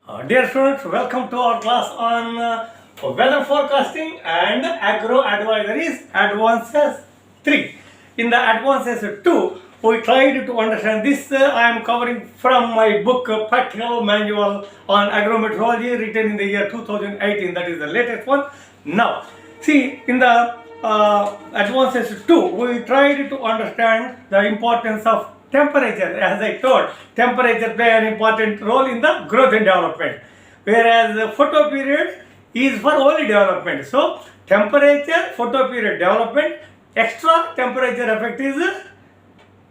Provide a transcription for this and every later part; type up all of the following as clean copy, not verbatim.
Dear students, welcome to our class on weather forecasting and agro advisories advances 3. In the advances 2, we tried to understand this. I am covering from my book Practical Manual on Agrometeorology written in the year 2018. That is the latest one. Now, see, in the advances 2, we tried to understand the importance of temperature. As I told, temperature play an important role in the growth and development, whereas the photo period is for only development. So temperature, photo period, development, extra temperature effect is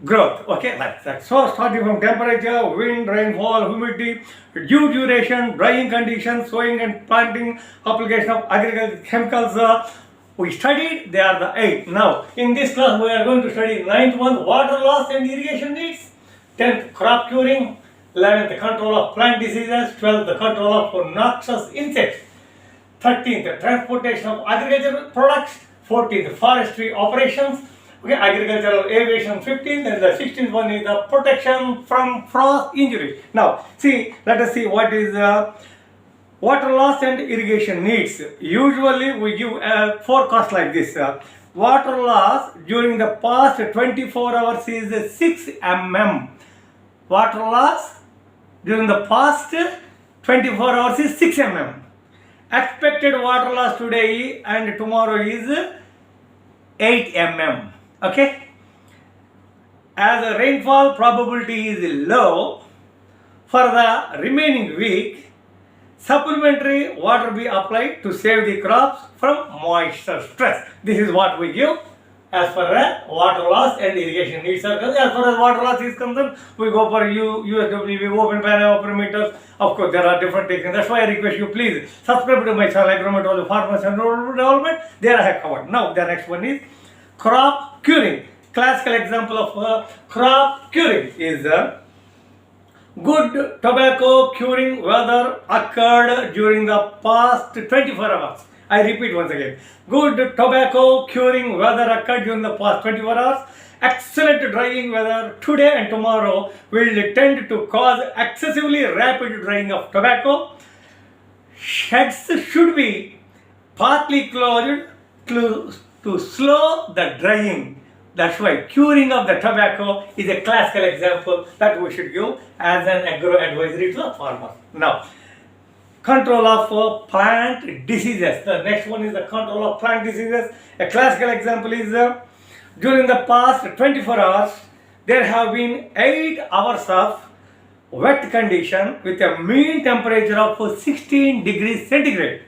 growth. Okay, like that. So starting from temperature, wind, rainfall, humidity, dew duration, drying conditions, sowing and planting, application of agricultural chemicals, we studied. They are the 8. Now in this class we are going to study 9th one, water loss and irrigation needs, 10th crop curing, 11th the control of plant diseases, 12th the control of noxious insects, 13th the transportation of agricultural products, 14th forestry operations, okay, agricultural aviation 15th, and the 16th one is the protection from frost injury. Now see, let us see what is water loss and irrigation needs. Usually we give a forecast like this. Water loss during the past 24 hours is 6 mm. Water loss during the past 24 hours is 6 mm. Expected water loss today and tomorrow is 8 mm. Okay. As the rainfall probability is low for the remaining week, supplementary water be applied to save the crops from moisture stress. This is what we give as far as water loss and irrigation needs are concerned. As far as water loss is concerned, we go for USWB, open panel operators. Of course, there are different techniques. That's why I request you please subscribe to my channel, Agrometeorology, Farmers and Rural Development. There I have covered. Now, the next one is crop curing. Classical example of crop curing is good tobacco curing weather occurred during the past 24 hours. I repeat once again. Good tobacco curing weather occurred during the past 24 hours. Excellent drying weather today and tomorrow will tend to cause excessively rapid drying of tobacco. Sheds should be partly closed to slow the drying. That's why curing of the tobacco is a classical example that we should give as an agro advisory to the farmers. Now, control of plant diseases. The next one is the control of plant diseases. A classical example is during the past 24 hours, there have been 8 hours of wet condition with a mean temperature of 16 degrees centigrade.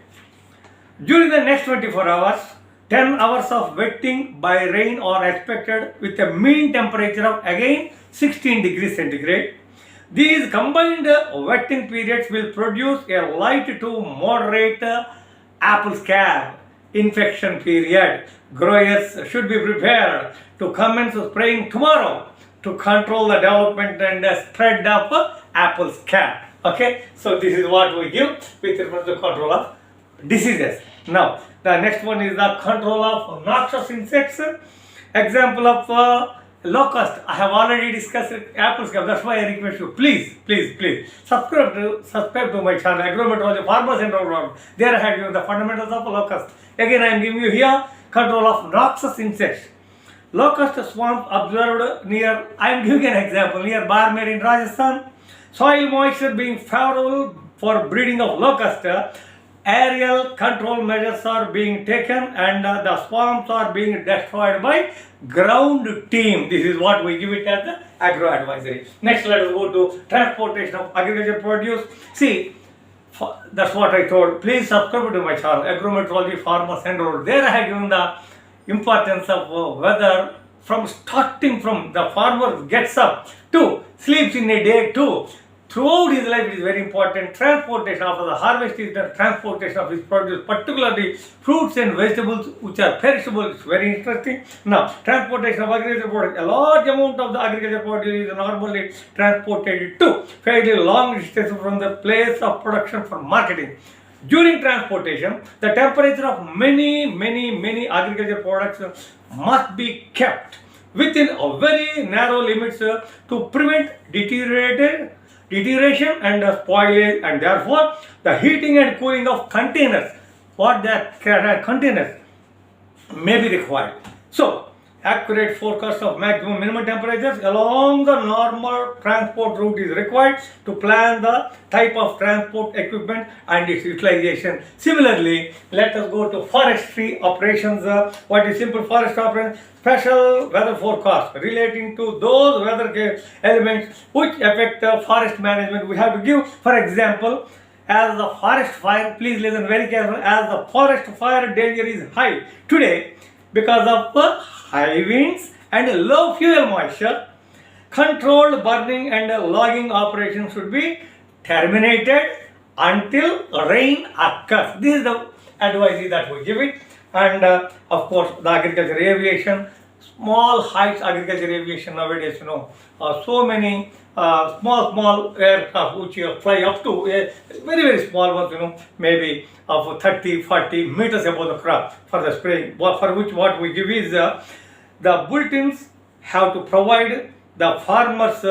During the next 24 hours, 10 hours of wetting by rain are expected with a mean temperature of again 16 degrees centigrade. These combined wetting periods will produce a light to moderate apple scab infection period. Growers should be prepared to commence spraying tomorrow to control the development and spread of apple scab. Okay, so this is what we give with reference to control of diseases. Now, the next one is the control of noxious insects. Example of locust. I have already discussed apple scab. That's why I request you, please subscribe to my channel, Agrometeorology, Farmers and Rural. There I have given the fundamentals of locust. Again, I am giving you here control of noxious insects. Locust swamp observed near, I am giving an example, near Barmer in Rajasthan. Soil moisture being favorable for breeding of locust. Aerial control measures are being taken and the swamps are being destroyed by ground team. This is what we give it as the agro advisory. Next, let us go to transportation of agricultural produce. See, that's what I told. Please subscribe to my channel, Agrometeorology, Farmers and Rural. There I have given the importance of weather from starting from the farmer gets up to sleeps in a day too. Throughout his life, it is very important. Transportation after the harvest is the transportation of his produce, particularly fruits and vegetables which are perishable. It's very interesting. Now, transportation of agricultural products. A large amount of the agricultural produce is normally transported to fairly long distance from the place of production for marketing. During transportation, the temperature of many agricultural products must be kept within a very narrow limits to prevent deterioration and spoilage, and therefore the heating and cooling of containers, what that containers may be required. So, accurate forecast of maximum minimum temperatures along the normal transport route is required to plan the type of transport equipment and its utilization. Similarly, let us go to forestry operations. What is simple forest operations? Special weather forecast relating to those weather elements which affect forest management. We have to give, for example, as the forest fire, please listen very carefully, as the forest fire danger is high today because of high winds and low fuel moisture, controlled burning and logging operations should be terminated until rain occurs. This is the advice that we give it. And of course, the agriculture aviation, small heights agriculture aviation nowadays, so many small aircraft which fly up to very small ones, maybe of 30-40 meters above the crop for the spraying. For which what we give is the bulletins have to provide the farmers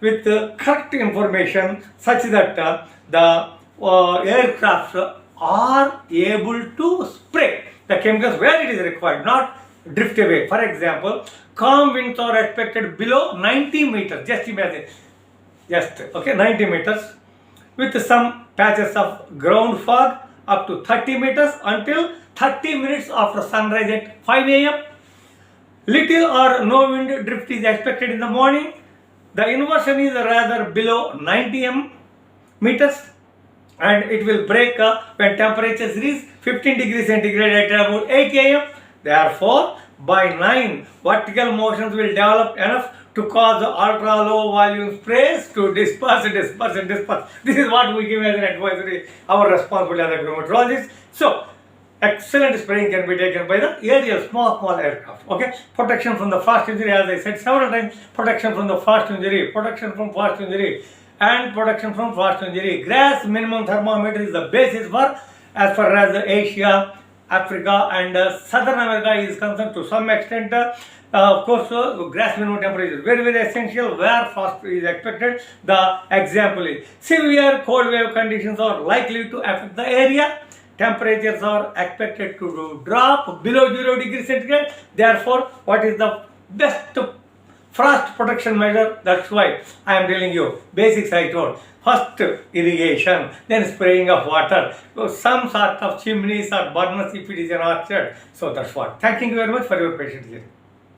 with correct information such that the aircrafts are able to spray the chemicals where it is required, not drift away. For example, calm winds are expected below 90 meters. Just imagine, 90 meters with some patches of ground fog up to 30 meters until 30 minutes after sunrise at 5 a.m. Little or no wind drift is expected in the morning. The inversion is rather below 90 meters, and it will break when temperatures reach 15 degrees centigrade at about 8 a.m. Therefore, by 9, vertical motions will develop enough to cause ultra low volume sprays to disperse. This is what we give as an advisory, our responsibility as agrometeorologists. So, excellent spraying can be taken by the aerial small aircraft. Okay, protection from the frost injury, as I said several times, protection from the frost injury, and protection from frost injury. Grass minimum thermometer is the basis for, as far as Asia, Africa and Southern America is concerned to some extent. Of course, grass minimum temperature is very essential where frost is expected. The example is severe cold wave conditions are likely to affect the area. Temperatures are expected to drop below 0 degrees centigrade. Therefore, what is the best frost protection measure? That's why I am telling you basics I told. First irrigation, then spraying of water, so some sort of chimneys or burners if it is an orchard. So that's what. Thanking you very much for your patience here.